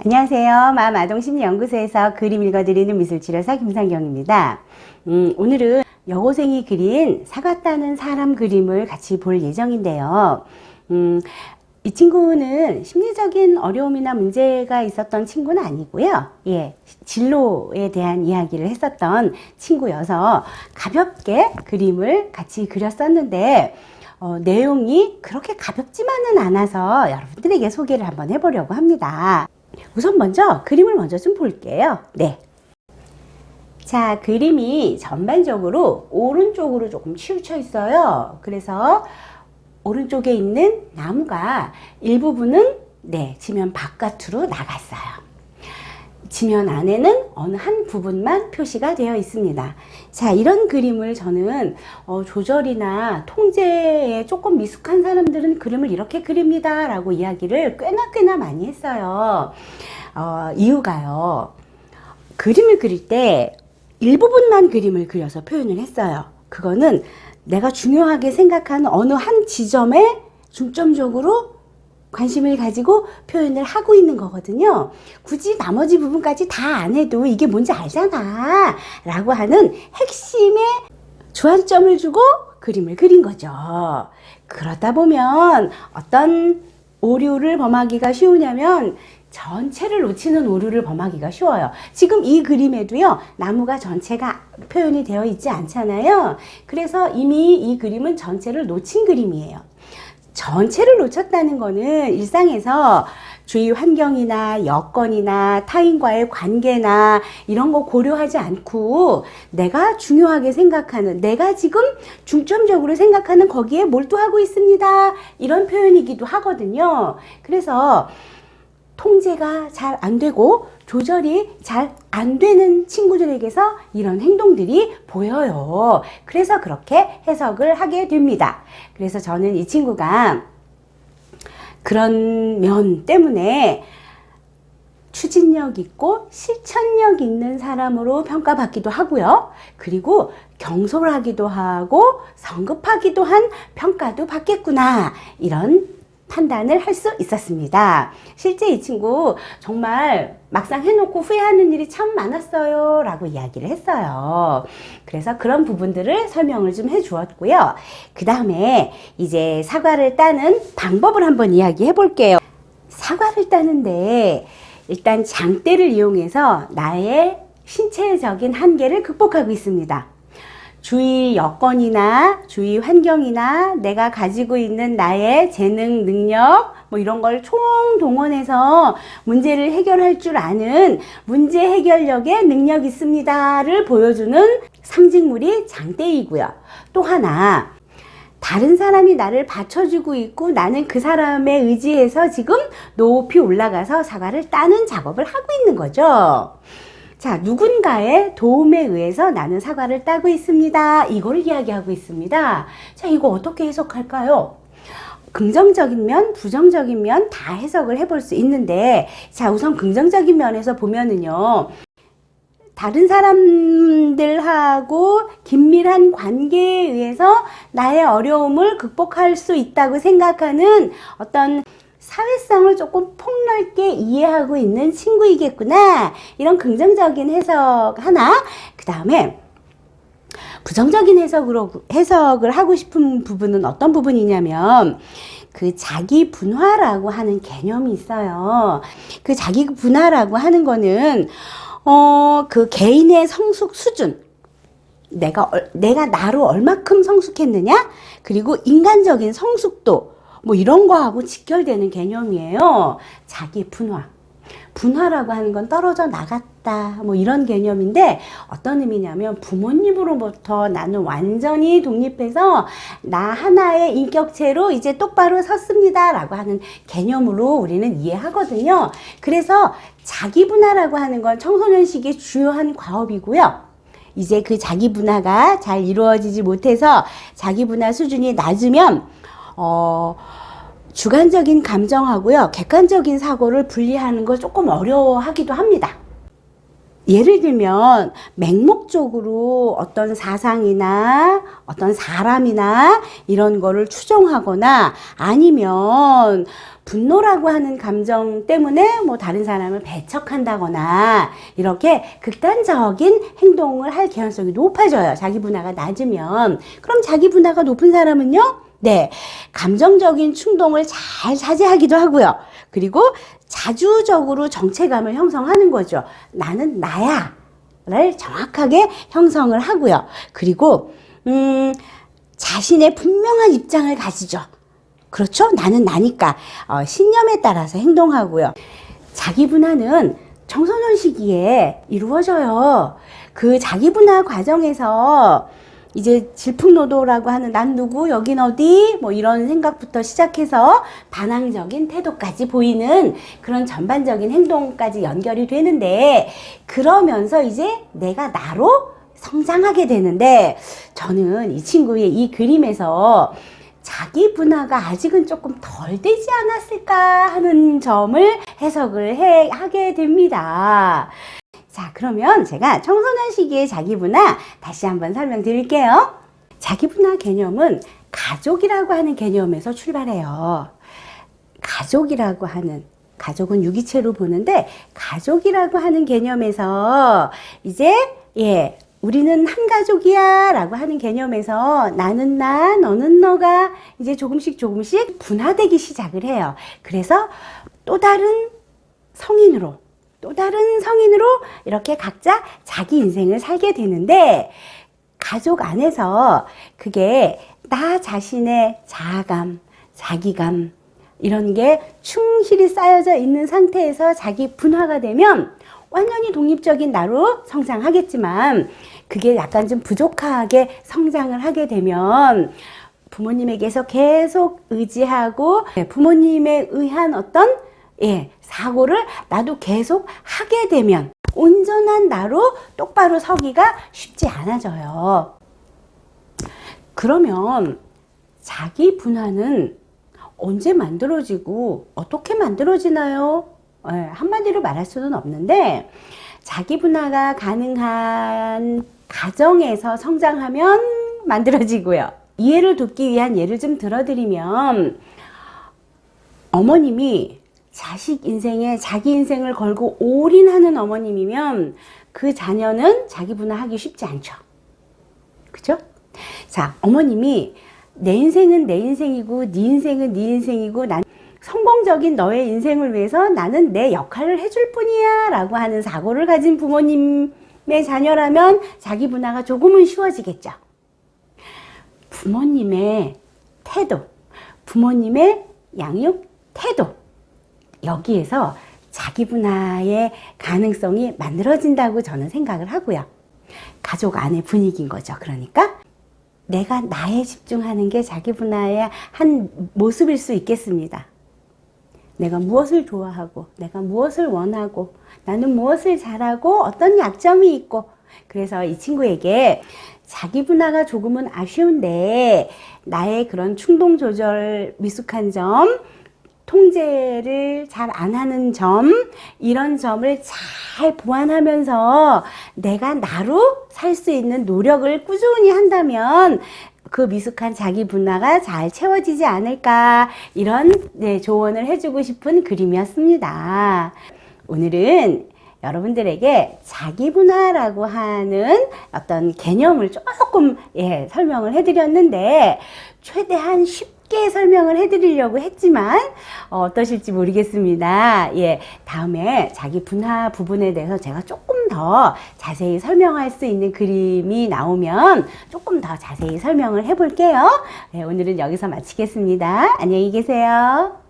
안녕하세요. 마음아동심리연구소에서 그림 읽어드리는 미술치료사 김상경입니다. 오늘은 여고생이 그린 사과 따는 사람 그림을 같이 볼 예정인데요. 이 친구는 심리적인 어려움이나 문제가 있었던 친구는 아니고요. 진로에 대한 이야기를 했었던 친구여서 가볍게 그림을 같이 그렸었는데 내용이 그렇게 가볍지만은 않아서 여러분들에게 소개를 한번 해보려고 합니다. 우선 먼저 그림을 먼저 좀 볼게요. 자, 그림이 전반적으로 오른쪽으로 조금 치우쳐 있어요. 그래서 오른쪽에 있는 나무가 일부분은 지면 바깥으로 나갔어요. 지면 안에는 어느 한 부분만 표시가 되어 있습니다. 자, 이런 그림을 저는 조절이나 통제에 조금 미숙한 사람들은 그림을 이렇게 그립니다 라고 이야기를 꽤나 많이 했어요. 이유가요, 그림을 그릴 때 일부분만 그림을 그려서 표현을 했어요. 그거는 내가 중요하게 생각하는 어느 한 지점에 중점적으로 관심을 가지고 표현을 하고 있는 거거든요. 굳이 나머지 부분까지 다 안 해도 이게 뭔지 알잖아 라고 하는 핵심에 주안점을 주고 그림을 그린 거죠. 그러다 보면 어떤 오류를 범하기가 쉬우냐면 전체를 놓치는 오류를 범하기가 쉬워요. 지금 이 그림에도요, 나무가 전체가 표현이 되어 있지 않잖아요. 그래서 이미 이 그림은 전체를 놓친 그림이에요. 전체를 놓쳤다는 거는 일상에서 주위 환경이나 여건이나 타인과의 관계나 이런 거 고려하지 않고 내가 중요하게 생각하는, 내가 지금 중점적으로 생각하는 거기에 몰두하고 있습니다, 이런 표현이기도 하거든요. 그래서 통제가 잘 안 되고 조절이 잘 안 되는 친구들에게서 이런 행동들이 보여요. 그래서 그렇게 해석을 하게 됩니다. 그래서 저는 이 친구가 그런 면 때문에 추진력 있고 실천력 있는 사람으로 평가받기도 하고요. 그리고 경솔하기도 하고 성급하기도 한 평가도 받겠구나, 이런 판단을 할 수 있었습니다. 실제 이 친구 정말 막상 해놓고 후회하는 일이 참 많았어요 라고 이야기를 했어요. 그래서 그런 부분들을 설명을 좀 해주었고요. 그 다음에 이제 사과를 따는 방법을 한번 이야기해 볼게요. 사과를 따는데 일단 장대를 이용해서 나의 신체적인 한계를 극복하고 있습니다. 주위 여건이나 주위 환경이나 내가 가지고 있는 나의 재능, 능력 이런 걸 총동원해서 문제를 해결할 줄 아는 문제 해결력의 능력 있습니다를 보여주는 상징물이 장대이고요. 또 하나, 다른 사람이 나를 받쳐주고 있고 나는 그 사람에 의지해서 지금 높이 올라가서 사과를 따는 작업을 하고 있는 거죠. 자, 누군가의 도움에 의해서 나는 사과를 따고 있습니다, 이걸 이야기하고 있습니다. 자, 이거 어떻게 해석할까요? 긍정적인 면, 부정적인 면 다 해석을 해볼 수 있는데, 자, 우선 긍정적인 면에서 보면은요, 다른 사람들하고 긴밀한 관계에 의해서 나의 어려움을 극복할 수 있다고 생각하는 어떤 사회성을 조금 폭넓게 이해하고 있는 친구이겠구나, 이런 긍정적인 해석 하나. 그 다음에 부정적인 해석을 하고 싶은 부분은 어떤 부분이냐면 그 자기 분화라고 하는 개념이 있어요. 그 자기 분화라고 하는 거는 그 개인의 성숙 수준, 내가 나로 얼마큼 성숙했느냐, 그리고 인간적인 성숙도 이런 거하고 직결되는 개념이에요. 자기 분화. 분화라고 하는 건 떨어져 나갔다, 이런 개념인데 어떤 의미냐면 부모님으로부터 나는 완전히 독립해서 나 하나의 인격체로 이제 똑바로 섰습니다 라고 하는 개념으로 우리는 이해하거든요. 그래서 자기 분화라고 하는 건 청소년 시기의 주요한 과업이고요. 이제 그 자기 분화가 잘 이루어지지 못해서 자기 분화 수준이 낮으면 주관적인 감정하고요, 객관적인 사고를 분리하는 걸 조금 어려워하기도 합니다. 예를 들면 맹목적으로 어떤 사상이나 어떤 사람이나 이런 거를 추종하거나 아니면 분노라고 하는 감정 때문에 뭐 다른 사람을 배척한다거나 이렇게 극단적인 행동을 할 개연성이 높아져요. 자기 분화가 낮으면. 그럼 자기 분화가 높은 사람은요? 네, 감정적인 충동을 잘 자제하기도 하고요. 그리고 자주적으로 정체감을 형성하는 거죠. 나는 나야 를 정확하게 형성을 하고요. 그리고 자신의 분명한 입장을 가지죠. 그렇죠? 나는 나니까 신념에 따라서 행동하고요. 자기 분화는 청소년 시기에 이루어져요. 그 자기 분화 과정에서 이제 질풍노도라고 하는 난 누구 여긴 어디 뭐 이런 생각부터 시작해서 반항적인 태도까지 보이는 그런 전반적인 행동까지 연결이 되는데, 그러면서 이제 내가 나로 성장하게 되는데, 저는 이 친구의 이 그림에서 자기 분화가 아직은 조금 덜 되지 않았을까 하는 점을 해석을 하게 됩니다. 자, 그러면 제가 청소년 시기의 자기 분화 다시 한번 설명드릴게요. 자기 분화 개념은 가족이라고 하는 개념에서 출발해요. 가족은 유기체로 보는데, 가족이라고 하는 개념에서 이제 우리는 한 가족이야 라고 하는 개념에서 나는 나, 너는 너가 이제 조금씩 분화되기 시작을 해요. 그래서 또 다른 성인으로 이렇게 각자 자기 인생을 살게 되는데, 가족 안에서 그게 나 자신의 자아감, 자기감 이런 게 충실히 쌓여져 있는 상태에서 자기 분화가 되면 완전히 독립적인 나로 성장하겠지만, 그게 약간 좀 부족하게 성장을 하게 되면 부모님에게서 계속 의지하고 부모님에 의한 어떤 사고를 나도 계속 하게 되면 온전한 나로 똑바로 서기가 쉽지 않아져요. 그러면 자기 분화는 언제 만들어지고 어떻게 만들어지나요? 한마디로 말할 수는 없는데, 자기 분화가 가능한 가정에서 성장하면 만들어지고요. 이해를 돕기 위한 예를 좀 들어드리면, 어머님이 자식 인생에 자기 인생을 걸고 올인하는 어머님이면 그 자녀는 자기 분화하기 쉽지 않죠. 그죠? 자, 어머님이 내 인생은 내 인생이고 네 인생은 네 인생이고 난 성공적인 너의 인생을 위해서 나는 내 역할을 해줄 뿐이야 라고 하는 사고를 가진 부모님의 자녀라면 자기 분화가 조금은 쉬워지겠죠. 부모님의 태도, 부모님의 양육 태도, 여기에서 자기 분화의 가능성이 만들어진다고 저는 생각을 하고요. 가족 안의 분위기인 거죠. 그러니까 내가 나에 집중하는 게 자기 분화의 한 모습일 수 있겠습니다. 내가 무엇을 좋아하고, 내가 무엇을 원하고, 나는 무엇을 잘하고, 어떤 약점이 있고. 그래서 이 친구에게 자기 분화가 조금은 아쉬운데 나의 그런 충동 조절 미숙한 점, 통제를 잘 안 하는 점, 이런 점을 잘 보완하면서 내가 나로 살 수 있는 노력을 꾸준히 한다면 그 미숙한 자기 분화가 잘 채워지지 않을까, 이런 조언을 해주고 싶은 그림이었습니다. 오늘은 여러분들에게 자기 분화라고 하는 어떤 개념을 조금 설명을 해드렸는데, 최대한 쉽게 설명을 해드리려고 했지만 어떠실지 모르겠습니다. 다음에 자기 분화 부분에 대해서 제가 조금 더 자세히 설명할 수 있는 그림이 나오면 조금 더 자세히 설명을 해볼게요. 오늘은 여기서 마치겠습니다. 안녕히 계세요.